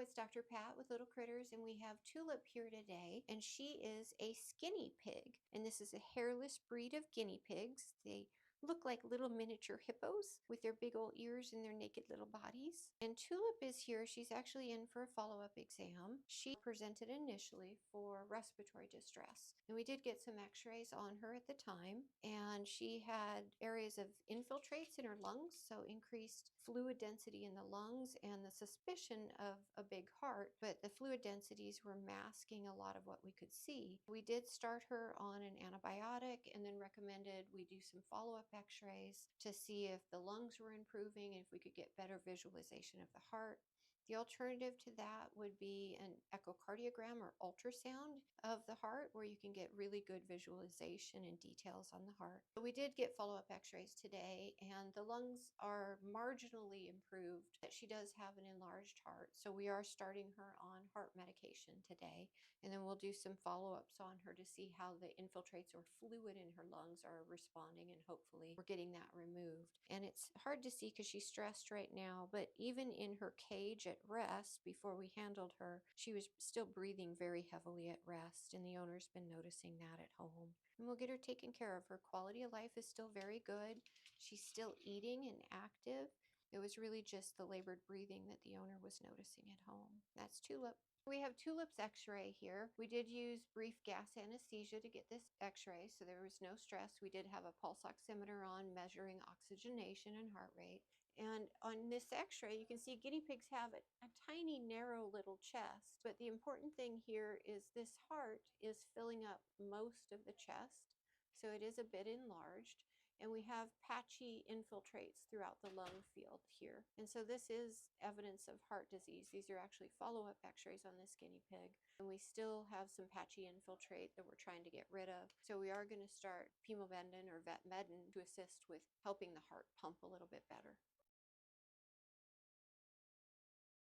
it's Dr. Pat with Little Critters, and we have Tulip here today, and she is a skinny pig. And this is a hairless breed of guinea pigs. They look like little miniature hippos with their big old ears and their naked little bodies. And Tulip is here. She's actually in for a follow-up exam. She presented initially for respiratory distress, and we did get some x-rays on her at the time, and she had areas of infiltrates in her lungs, so increased fluid density in the lungs and the suspicion of a big heart, but the fluid densities were masking a lot of what we could see. We did start her on an antibiotic and then recommended we do some follow-up x-rays to see if the lungs were improving and if we could get better visualization of the heart. The alternative to that would be an echocardiogram or ultrasound of the heart, where you can get really good visualization and details on the heart. But we did get follow-up x-rays today, and the lungs are marginally improved. She does have an enlarged heart, so we are starting her on heart medication today, and then we'll do some follow-ups on her to see how the infiltrates or fluid in her lungs are responding, and hopefully we're getting that removed. And it's hard to see because she's stressed right now, but even in her cage at rest, before we handled her, she was still breathing very heavily at rest, and the owner's been noticing that at home. And we'll get her taken care of. Her quality of life is still very good. She's still eating and active. It was really just the labored breathing that the owner was noticing at home. That's Tulip. We have Tulip's x-ray here. We did use brief gas anesthesia to get this x-ray, so there was no stress. We did have a pulse oximeter on measuring oxygenation and heart rate. And on this x-ray, you can see guinea pigs have a tiny, narrow little chest. But the important thing here is this heart is filling up most of the chest, so it is a bit enlarged. And we have patchy infiltrates throughout the lung field here. And so this is evidence of heart disease. These are actually follow-up x-rays on this guinea pig. And we still have some patchy infiltrate that we're trying to get rid of. So we are going to start pemobendin or vetmedin to assist with helping the heart pump a little bit better.